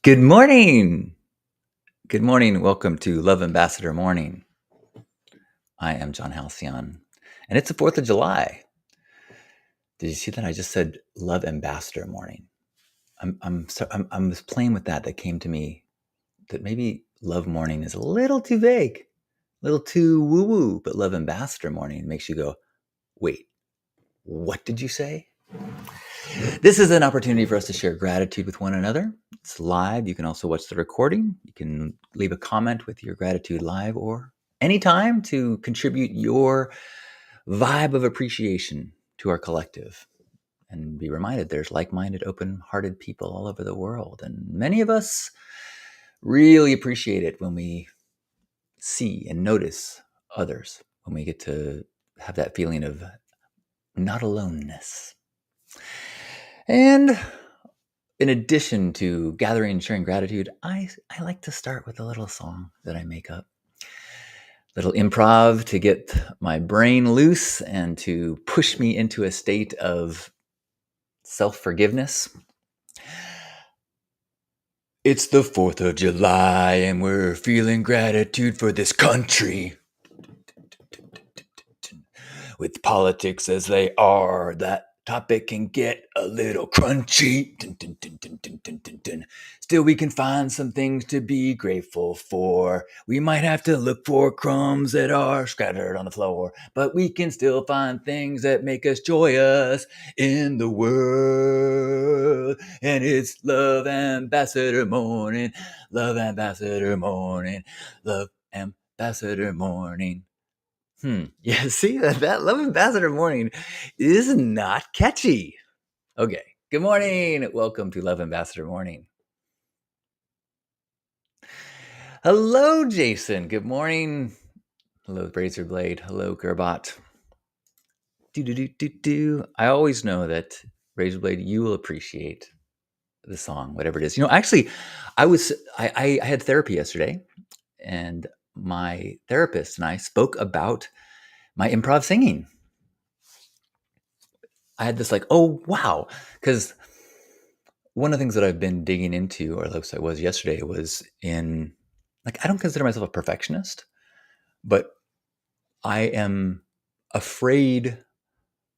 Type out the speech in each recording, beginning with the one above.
Good morning. Good morning. Welcome to Love Ambassador Morning. I am John Halcyon, and it's the 4th of July. Did you see that? I just said Love Ambassador Morning. I'm just playing with that. That came to me that maybe Love Morning is a little too vague, a little too woo woo, but Love Ambassador Morning makes you go, wait, what did you say? This is an opportunity for us to share gratitude with one another. It's live. You can also watch the recording. You can leave a comment with your gratitude live or anytime to contribute your vibe of appreciation to our collective. And be reminded there's like minded, open hearted people all over the world. And many of us really appreciate it when we see and notice others, when we get to have that feeling of not aloneness. And in addition to gathering and sharing gratitude, I like to start with a little song that I make up. Little improv to get my brain loose and to push me into a state of self-forgiveness. It's the 4th of July and we're feeling gratitude for this country. With politics as they are, that topic can get a little crunchy. Still, we can find some things to be grateful for. We might have to look for crumbs that are scattered on the floor, but we can still find things that make us joyous in the world. And it's Love Ambassador Morning, Love Ambassador Morning, Love Ambassador Morning. Yeah, see that Love Ambassador Morning is not catchy. Okay. Good morning. Welcome to Love Ambassador Morning. Hello, Jason. Good morning. Hello, Razorblade. Hello, Gerbot. I always know that Razorblade, you will appreciate the song, whatever it is. Actually, I had therapy yesterday, and my therapist and I spoke about my improv singing. I had this oh wow, because one of the things that I've been digging into, or at least I was yesterday, was in I don't consider myself a perfectionist, but I am afraid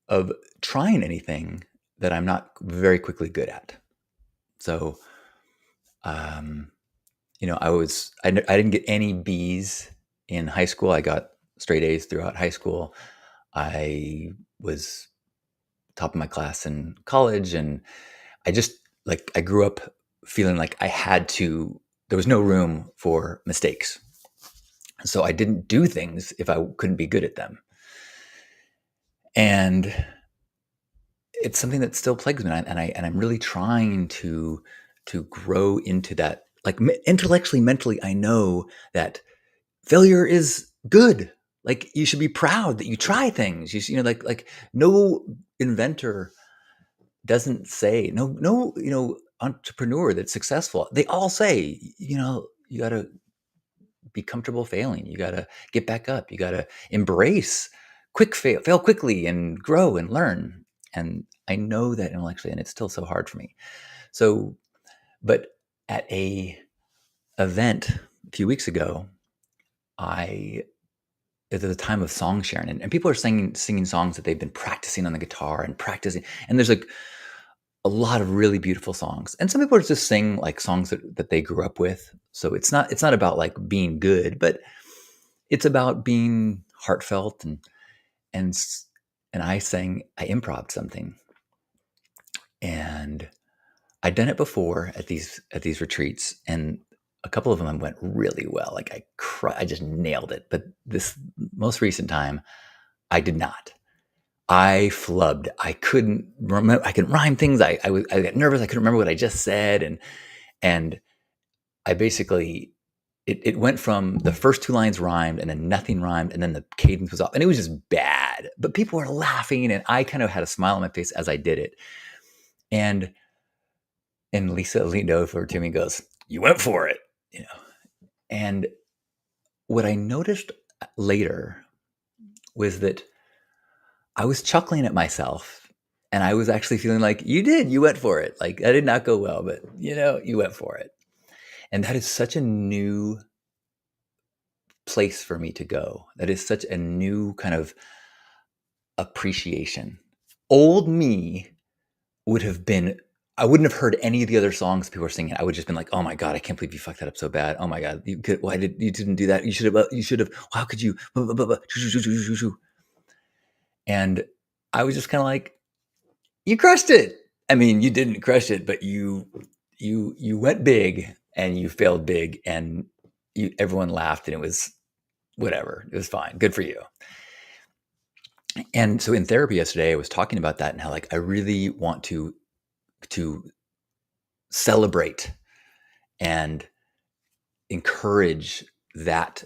of trying anything that I'm not very quickly good at. So, I didn't get any B's in high school. I got straight A's throughout high school. I was top of my class in college, and I just I grew up feeling like I had to. There was no room for mistakes, so I didn't do things if I couldn't be good at them. And it's something that still plagues me, and I'm really trying to grow into that. Intellectually, mentally, I know that failure is good. Like, you should be proud that you try things. No inventor doesn't say, no entrepreneur that's successful. They all say, you got to be comfortable failing. You got to get back up. You got to embrace fail quickly and grow and learn. And I know that intellectually, and it's still so hard for me. So, but at a event a few weeks ago, at the time of song sharing, and people are singing songs that they've been practicing on the guitar and practicing. And there's a lot of really beautiful songs. And some people are just sing songs that they grew up with. So it's not about being good, but it's about being heartfelt and I improv something, and I'd done it before at these retreats, and a couple of them went really well. I just nailed it. But this most recent time, I did not. I flubbed. I couldn't remember. I couldn't rhyme things. I got nervous. I couldn't remember what I just said, and I basically it went from the first two lines rhymed and then nothing rhymed and then the cadence was off and it was just bad. But people were laughing and I kind of had a smile on my face as I did it. And Lisa leaned over to me and goes, "You went for it," And what I noticed later was that I was chuckling at myself, and I was actually feeling like, you went for it. I did not go well, but you went for it. And that is such a new place for me to go. That is such a new kind of appreciation. Old me would have been, I wouldn't have heard any of the other songs people were singing. I would just been like, oh my God, I can't believe you fucked that up so bad. Oh my God, you didn't do that? You should have, how could you? And I was just kind of like, you crushed it. I mean, you didn't crush it, but you went big and you failed big, and everyone laughed, and it was whatever. It was fine. Good for you. And so in therapy yesterday, I was talking about that and how like I really want to celebrate and encourage that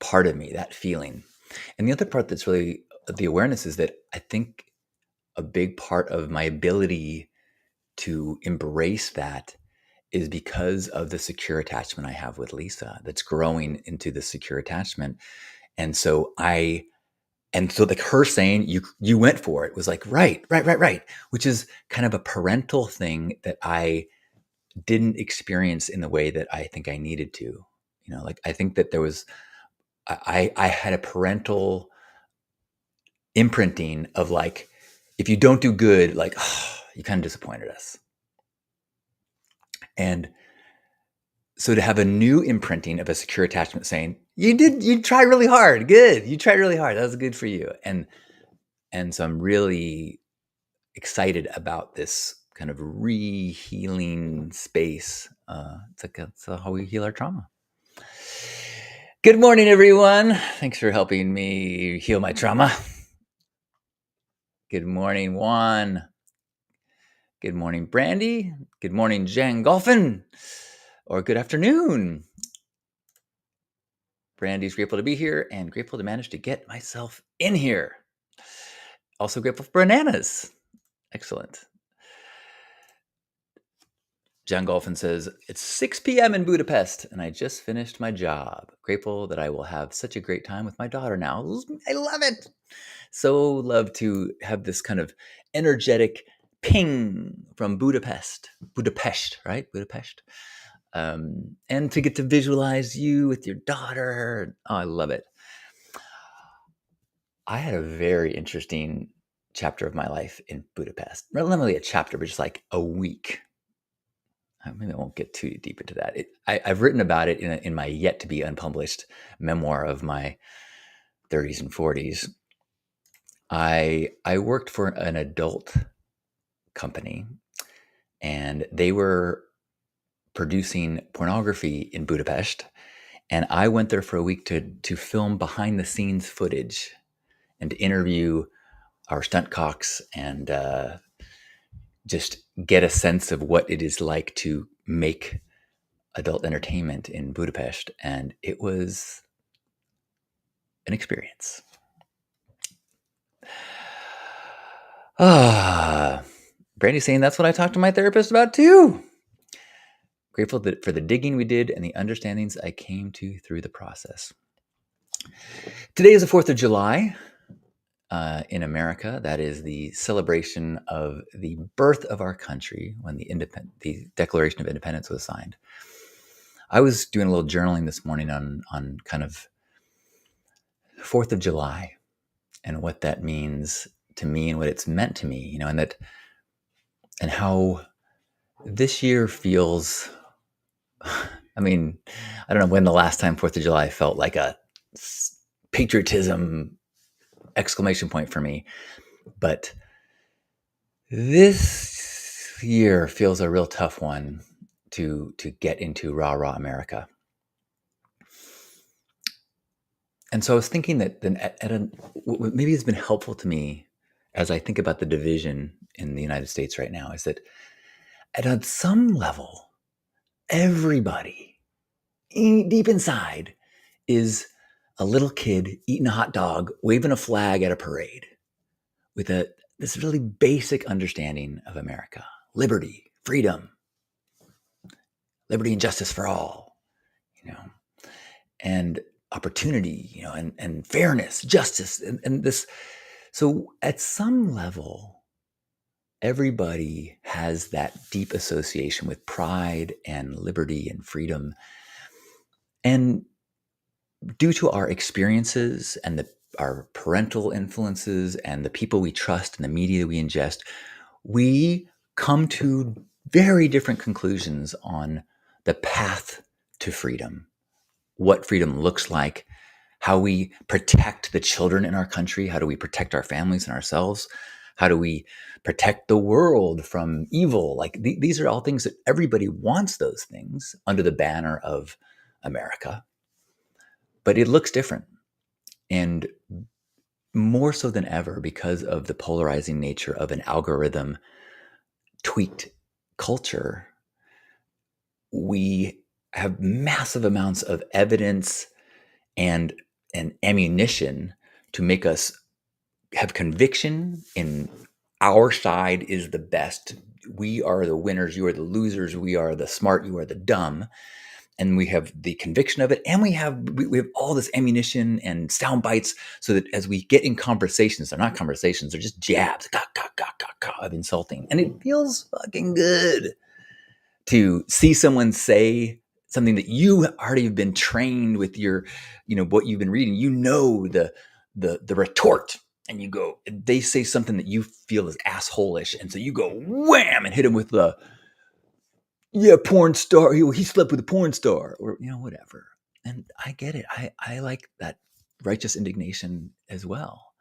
part of me, that feeling. And the other part that's really the awareness is that I think a big part of my ability to embrace that is because of the secure attachment I have with Lisa that's growing into the secure attachment. And so like her saying you went for it was like right, which is kind of a parental thing that I didn't experience in the way that I think I needed to. Like I think that there was I had a parental imprinting of like, if you don't do good, like, oh, you kind of disappointed us. And so to have a new imprinting of a secure attachment saying, you tried really hard. Good. You tried really hard. That was good for you. And so I'm really excited about this kind of re-healing space. It's how we heal our trauma. Good morning, everyone. Thanks for helping me heal my trauma. Good morning, Juan. Good morning, Brandy. Good morning, Jen Golfin. Or good afternoon. Brandy's grateful to be here and grateful to manage to get myself in here. Also grateful for bananas. Excellent. John Golfin says, it's 6 p.m. in Budapest and I just finished my job. Grateful that I will have such a great time with my daughter now. I love it. So love to have this kind of energetic ping from Budapest, right? Budapest. And to get to visualize you with your daughter. Oh, I love it. I had a very interesting chapter of my life in Budapest. Not really a chapter, but just like a week. Maybe I won't get too deep into that. I've written about it in my yet to be unpublished memoir of my 30s and 40s. I worked for an adult company, and they were producing pornography in Budapest. And I went there for a week to film behind the scenes footage and to interview our stunt cocks and just get a sense of what it is like to make adult entertainment in Budapest. And it was an experience. Brandy's saying that's what I talked to my therapist about too. Grateful for the digging we did and the understandings I came to through the process. Today is the 4th of July. In America, that is the celebration of the birth of our country when the Declaration of Independence was signed. I was doing a little journaling this morning on kind of 4th of July and what that means to me and what it's meant to me, and how this year feels. I mean, I don't know when the last time 4th of July felt like a patriotism exclamation point for me, but this year feels a real tough one to get into rah America. And so I was thinking that then maybe it's been helpful to me as I think about the division in the United States right now is that at some level, everybody deep inside is a little kid eating a hot dog, waving a flag at a parade with this really basic understanding of America: liberty, freedom, liberty and justice for all, and opportunity, and fairness, justice, and this. So at some level, everybody has that deep association with pride and liberty and freedom. And due to our experiences and our parental influences and the people we trust and the media we ingest, we come to very different conclusions on the path to freedom, what freedom looks like, how we protect the children in our country, how do we protect our families and ourselves, how do we protect the world from evil. Like these are all things that everybody wants, those things under the banner of America, but it looks different. And more so than ever, because of the polarizing nature of an algorithm tweaked culture, we have massive amounts of evidence and ammunition to make us have conviction in our side is the best. We are the winners. You are the losers. We are the smart. You are the dumb. And we have the conviction of it. And we have all this ammunition and sound bites so that as we get in conversations, they're not conversations, they're just jabs of insulting. And it feels fucking good to see someone say something that you already have been trained with your, what you've been reading, the retort, and you go, they say something that you feel is asshole-ish. And so you go wham and hit him with the, porn star, he slept with a porn star, or, whatever. And I get it. I like that righteous indignation as well.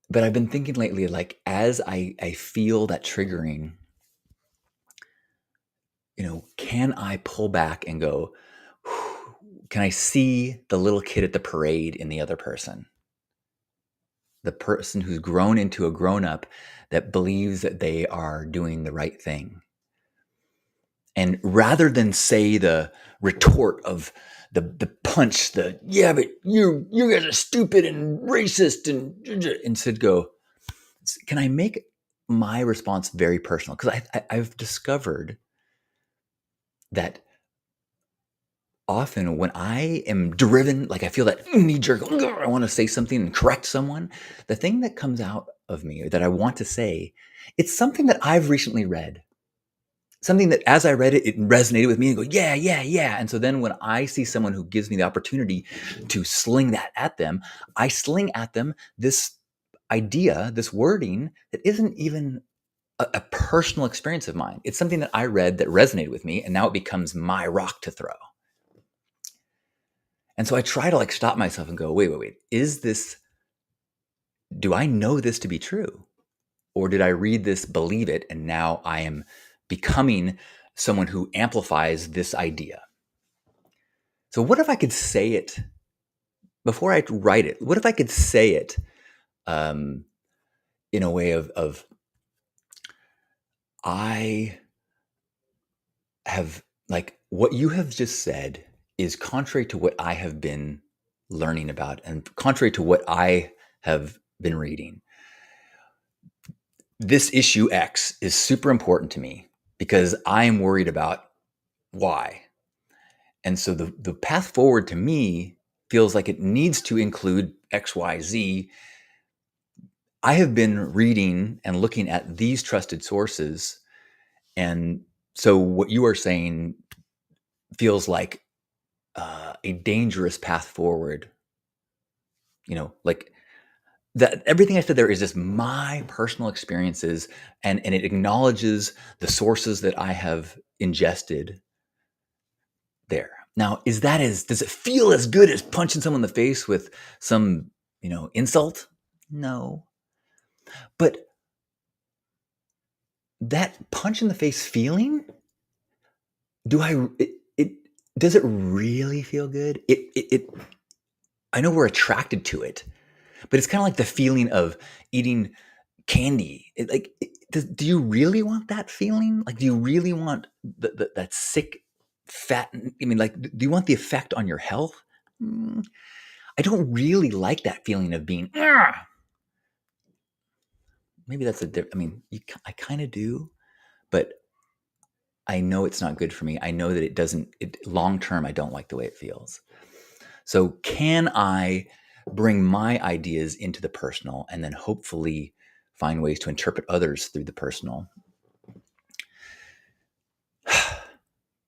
But I've been thinking lately, like, as I feel that triggering, can I pull back and go, can I see the little kid at the parade in the other person? The person who's grown into a grown-up that believes that they are doing the right thing. And rather than say the retort of the punch, but you guys are stupid and racist, and instead go, can I make my response very personal? Because I've discovered that often when I am driven, like I feel that knee jerk, I want to say something and correct someone, the thing that comes out of me or that I want to say, it's something that I've recently read. Something that as I read it, it resonated with me and go, yeah. And so then when I see someone who gives me the opportunity to sling that at them, I sling at them this idea, this wording that isn't even a personal experience of mine. It's something that I read that resonated with me, and now it becomes my rock to throw. And so I try to stop myself and go, wait, do I know this to be true? Or did I read this, believe it, and now I am becoming someone who amplifies this idea? So what if I could say it before I write it? What if I could say it in a way of I have, like, what you have just said is contrary to what I have been learning about and contrary to what I have been reading. This issue X is super important to me because I am worried about Y. And so the path forward to me feels like it needs to include X, Y, Z. I have been reading and looking at these trusted sources. And so what you are saying feels like a dangerous path forward. Like that everything I said there is just my personal experiences, and it acknowledges the sources that I have ingested there. Now, does it feel as good as punching someone in the face with some, insult? No. But that punch in the face feeling, does it really feel good? I know we're attracted to it, but it's kind of like the feeling of eating candy. Do you really want that feeling? Like, do you really want that sick, fat? I mean, like, do you want the effect on your health? I don't really like that feeling of being. Maybe that's I kind of do, but I know it's not good for me. I know that it doesn't. Long term, I don't like the way it feels. So, can I bring my ideas into the personal and then hopefully find ways to interpret others through the personal.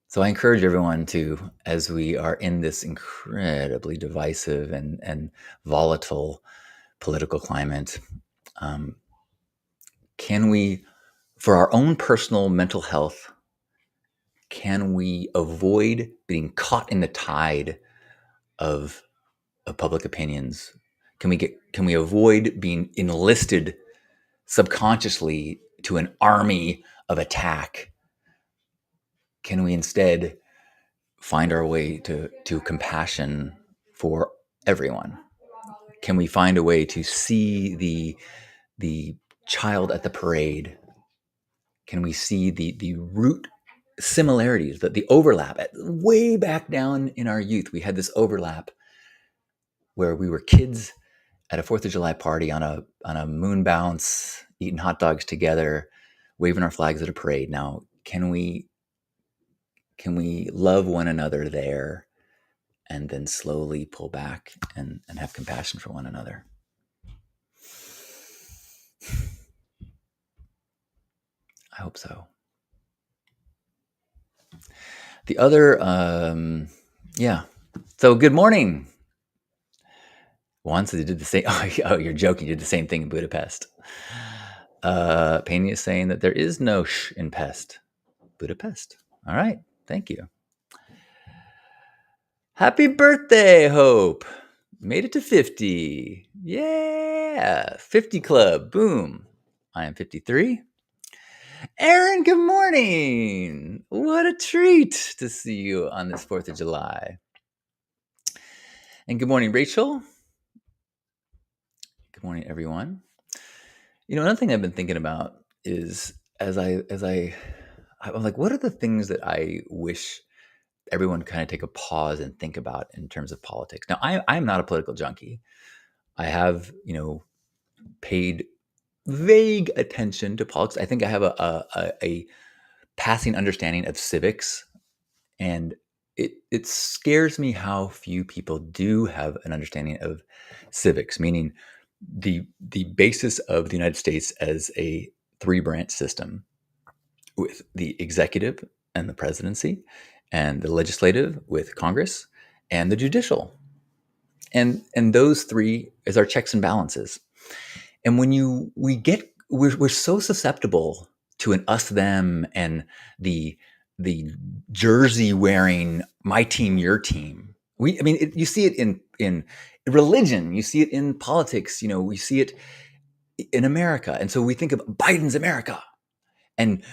So I encourage everyone to, as we are in this incredibly divisive and volatile political climate, can we, for our own personal mental health, can we avoid being caught in the tide of public opinions? Can we avoid being enlisted subconsciously to an army of attack? Can we instead find our way to compassion for everyone? Can we find a way to see the child at the parade? Can we see the root similarities, the overlap? Way back down in our youth, we had this overlap where we were kids at a 4th of July party on a moon bounce, eating hot dogs together, waving our flags at a parade. Now, can we love one another there and then slowly pull back and have compassion for one another? I hope so. The other, yeah. So good morning. Once they did the same. Oh, you're joking. You did the same thing in Budapest. Pena is saying that there is no sh in pest. Budapest. All right. Thank you. Happy birthday, Hope. Made it to 50. Yeah. 50 club. Boom. I am 53. Aaron, good morning. What a treat to see you on this 4th of July. And good morning, Rachel. Good morning, everyone. Another thing I've been thinking about is I'm like, what are the things that I wish everyone kind of take a pause and think about in terms of politics? Now, I'm not a political junkie. I have, paid vague attention to politics. I think I have a passing understanding of civics, and it scares me how few people do have an understanding of civics, meaning the basis of the United States as a 3-branch system with the executive and the presidency, and the legislative with Congress, and the judicial. And those 3 is our checks and balances. And when we're so susceptible to an us them and the jersey wearing my team, your team. You see it in religion, you see it in politics, we see it in America. And so we think of Biden's America and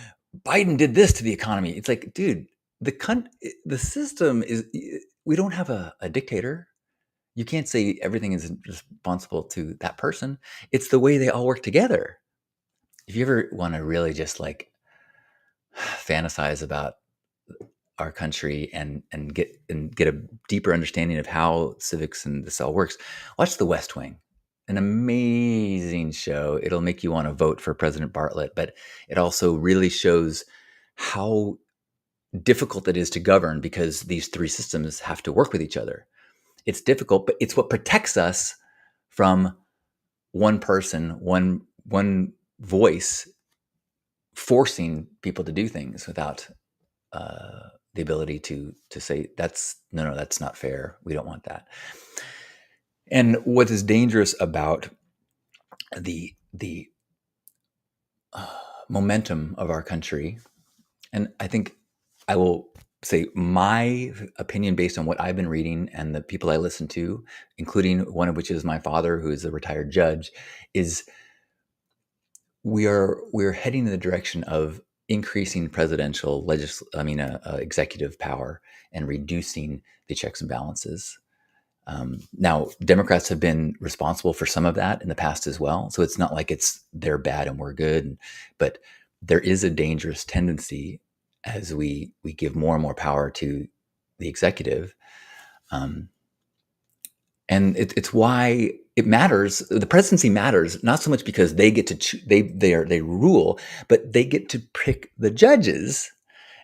Biden did this to the economy. It's like, dude, the system is, we don't have a dictator. You can't say everything is responsible to that person. It's the way they all work together. If you ever want to really just like fantasize about our country and get a deeper understanding of how civics and this all works, watch The West Wing. An amazing show. It'll make you want to vote for President Bartlet, but it also really shows how difficult it is to govern because these 3 systems have to work with each other. It's difficult, but it's what protects us from one person, one voice forcing people to do things without the ability to say that's not fair. We don't want that. And what is dangerous about the momentum of our country, and I think I will say my opinion based on what I've been reading and the people I listen to, including one of which is my father, who is a retired judge, is we're heading in the direction of increasing presidential executive power and reducing the checks and balances. Now, Democrats have been responsible for some of that in the past as well. So it's not like they're bad and we're good, but there is a dangerous tendency as we give more and more power to the executive. And it's why it matters. The presidency matters not so much because they get to they rule, but they get to pick the judges.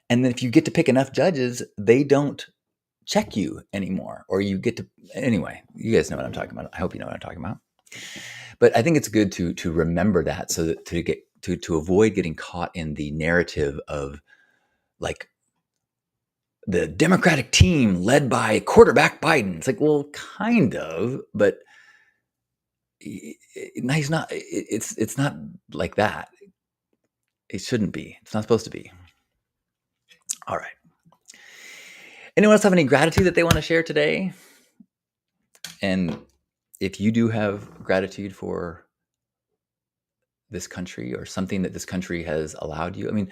And then if you get to pick enough judges, they don't check you anymore, or you get to, anyway, you guys know what I'm talking about. I hope you know what I'm talking about. But I think it's good to remember that, so that to avoid getting caught in the narrative of like the Democratic team led by quarterback Biden. It's like, well, kind of, but he's not. It's not like that. It shouldn't be. It's not supposed to be. All right. Anyone else have any gratitude that they want to share today? And if you do have gratitude for this country or something that this country has allowed you, I mean,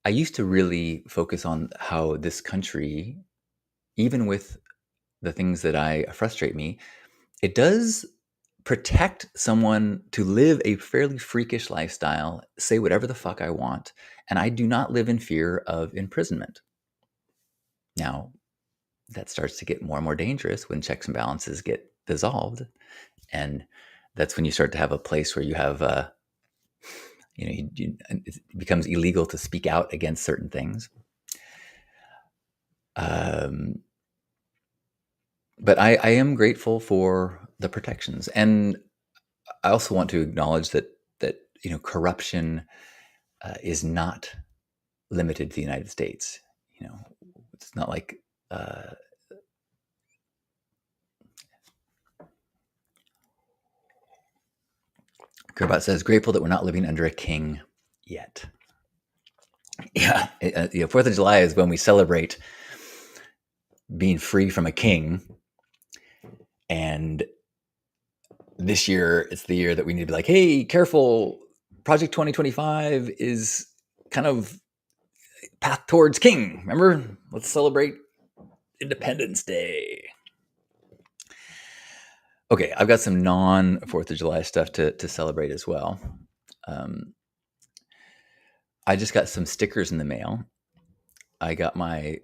I used to really focus on how this country, even with the things that frustrate me, it does protect someone to live a fairly freakish lifestyle, say whatever the fuck I want, and I do not live in fear of imprisonment. Now, that starts to get more and more dangerous when checks and balances get dissolved, and that's when you start to have a place where you have, it becomes illegal to speak out against certain things. But I am grateful for the protections, and I also want to acknowledge that corruption is not limited to the United States. It's not like Kerbat says, grateful that we're not living under a king yet. Yeah, 4th of July is when we celebrate being free from a king, and this year it's the year that we need to be like, hey, careful, Project 2025 is kind of path towards king. Remember, let's celebrate Independence Day. Okay, I've got some non 4th of July stuff to celebrate as well. I just got some stickers in the mail. I got my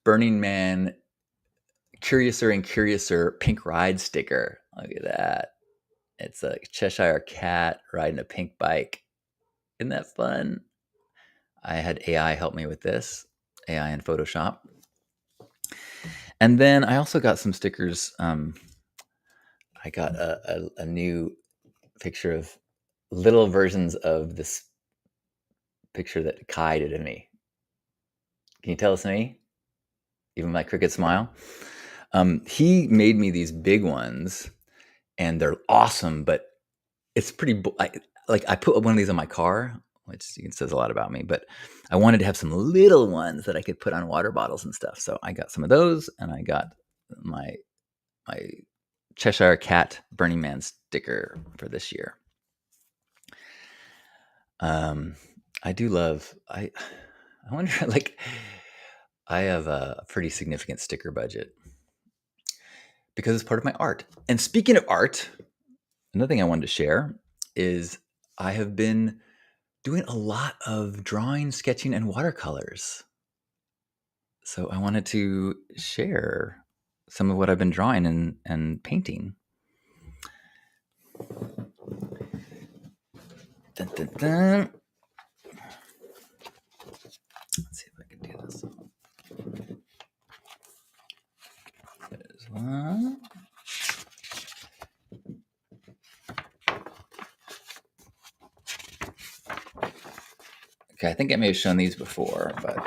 Burning Man Curiouser and Curiouser pink ride sticker. Look at that. It's a Cheshire cat riding a pink bike. Isn't that fun? I had AI help me with this, AI in Photoshop. And then I also got some stickers. I got a new picture of little versions of this picture that Kai did of me. Can you tell it's me? Even my crooked smile. He made me these big ones, and they're awesome, but it's pretty. I put one of these on my car, which says a lot about me. But I wanted to have some little ones that I could put on water bottles and stuff. So I got some of those, and I got my Cheshire Cat Burning Man sticker for this year. I do love. I wonder, like, I have a pretty significant sticker budget because it's part of my art. And speaking of art, another thing I wanted to share is I have been doing a lot of drawing, sketching, and watercolors. So I wanted to share some of what I've been drawing and painting. Dun, dun, dun. Let's see if I can do this. There's one. Okay, I think I may have shown these before, but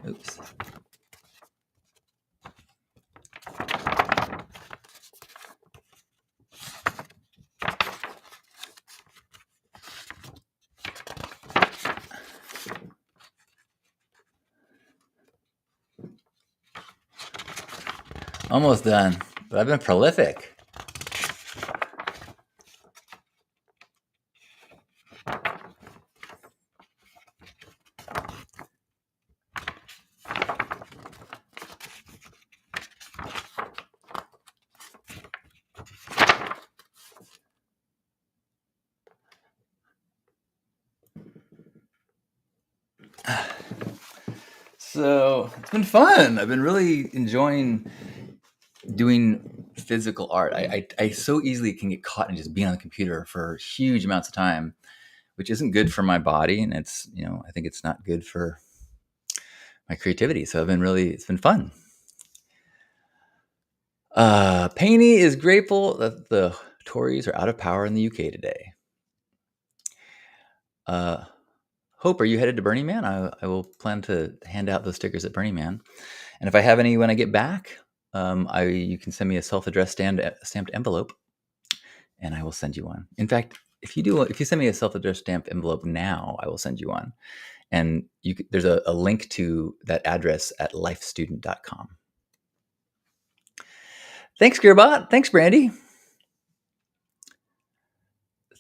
oops. Almost done, but I've been prolific. So it's been fun. I've been really enjoying doing physical art. I so easily can get caught in just being on the computer for huge amounts of time, which isn't good for my body, and it's, I think it's not good for my creativity. So it's been fun. Painey is grateful that the Tories are out of power in the UK today. Hope, are you headed to Burning Man? I will plan to hand out those stickers at Burning Man. And if I have any when I get back, you can send me a self-addressed stamped envelope, and I will send you one. In fact, if you send me a self-addressed stamped envelope now, I will send you one. And there's a link to that address at lifestudent.com. Thanks, Gearbot. Thanks, Brandy.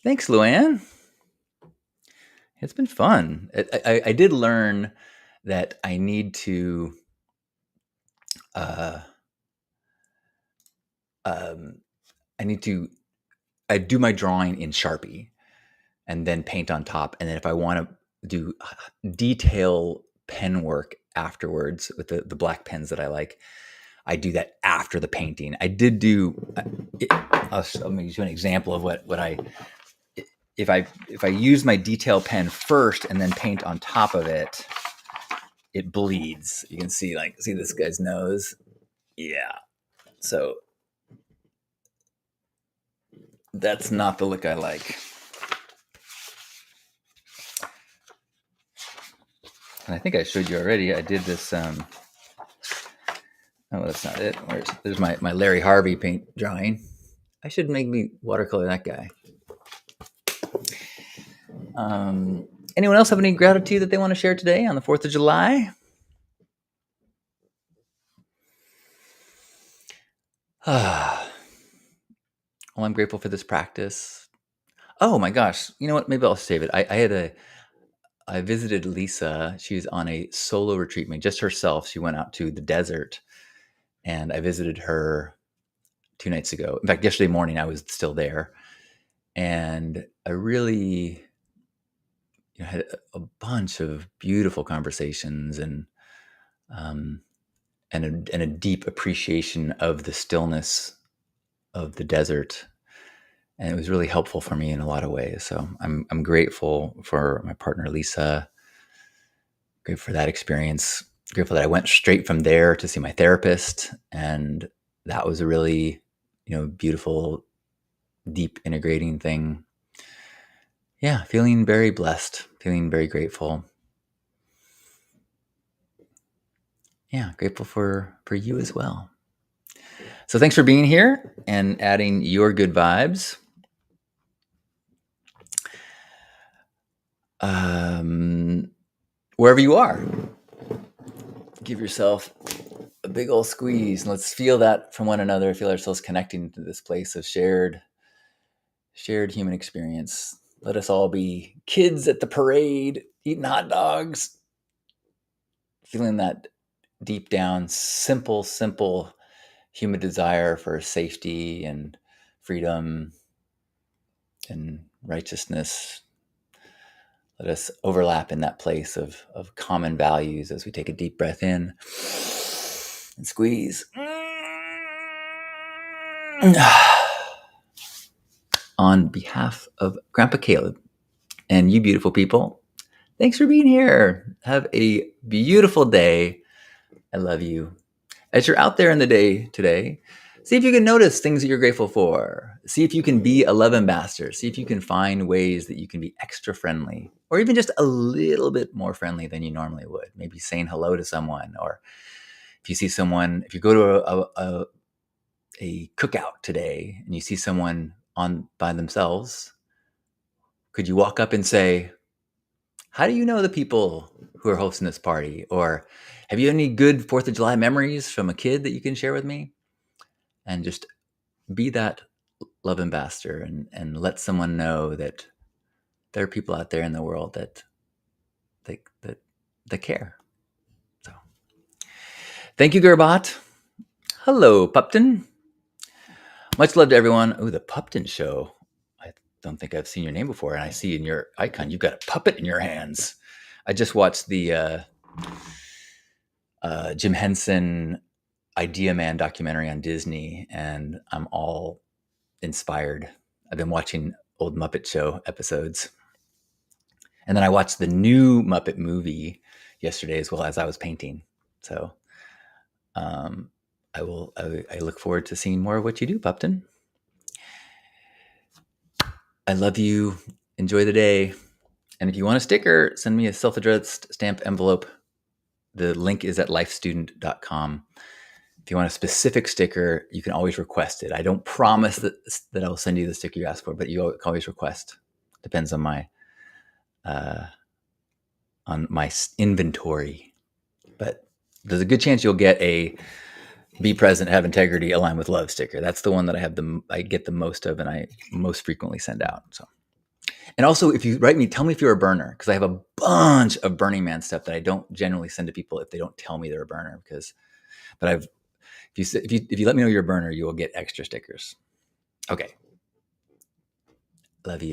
Thanks, Luann. It's been fun. I did learn that I need to I do my drawing in Sharpie and then paint on top. And then if I want to do detail pen work afterwards with the black pens that I like, I do that after the painting. I did do, I'll give you an example of what I, if I use my detail pen first and then paint on top of it, it bleeds. You can see this guy's nose. Yeah. So that's not the look I like. And I think I showed you already. I did this. Oh, that's not it. There's my Larry Harvey paint drawing. I should make me watercolor that guy. Anyone else have any gratitude that they want to share today on the 4th of July? Well, I'm grateful for this practice. Oh my gosh. You know what? Maybe I'll save it. I visited Lisa. She's on a solo retreat, just herself. She went out to the desert, and I visited her 2 nights ago. In fact, yesterday morning I was still there, and I really had a bunch of beautiful conversations and a deep appreciation of the stillness of the desert. And it was really helpful for me in a lot of ways. So I'm grateful for my partner, Lisa. Grateful for that experience. Grateful that I went straight from there to see my therapist. And that was a really, beautiful, deep integrating thing. Yeah, feeling very blessed, feeling very grateful. Yeah, grateful for you as well. So thanks for being here and adding your good vibes. Wherever you are, give yourself a big old squeeze and let's feel that from one another, feel ourselves connecting to this place of shared human experience. Let us all be kids at the parade, eating hot dogs, feeling that deep down, simple human desire for safety and freedom and righteousness. Let us overlap in that place of common values as we take a deep breath in and squeeze. On behalf of Grandpa Caleb and you beautiful people, thanks for being here. Have a beautiful day. I love you. As you're out there in the day today, see if you can notice things that you're grateful for. See if you can be a love ambassador. See if you can find ways that you can be extra friendly or even just a little bit more friendly than you normally would. Maybe saying hello to someone, or if you see someone, if you go to a cookout today and you see someone on by themselves, could you walk up and say, how do you know the people who are hosting this party? Or have you any good 4th of July memories from a kid that you can share with me? And just be that love ambassador and let someone know that there are people out there in the world that care. So thank you, Gerbot. Hello, Pupton. Much love to everyone. Oh, the Pupton Show. I don't think I've seen your name before, and I see in your icon you've got a puppet in your hands. I just watched the Jim Henson Idea Man documentary on Disney, and I'm all inspired. I've been watching old Muppet Show episodes. And then I watched the new Muppet movie yesterday as well as I was painting. So I look forward to seeing more of what you do, Pupton. I love you. Enjoy the day. And if you want a sticker, send me a self-addressed stamp envelope. The link is at lifestudent.com. If you want a specific sticker, you can always request it. I don't promise that I'll send you the sticker you ask for, but you can always request. Depends on my inventory. But there's a good chance you'll get a Be Present, Have Integrity, Align with Love sticker. That's the one that I get the most of, and I most frequently send out. So, and also if you write me, tell me if you're a burner, because I have a bunch of Burning Man stuff that I don't generally send to people if they don't tell me they're a burner. But if you let me know you're a burner, you will get extra stickers. Okay, love you.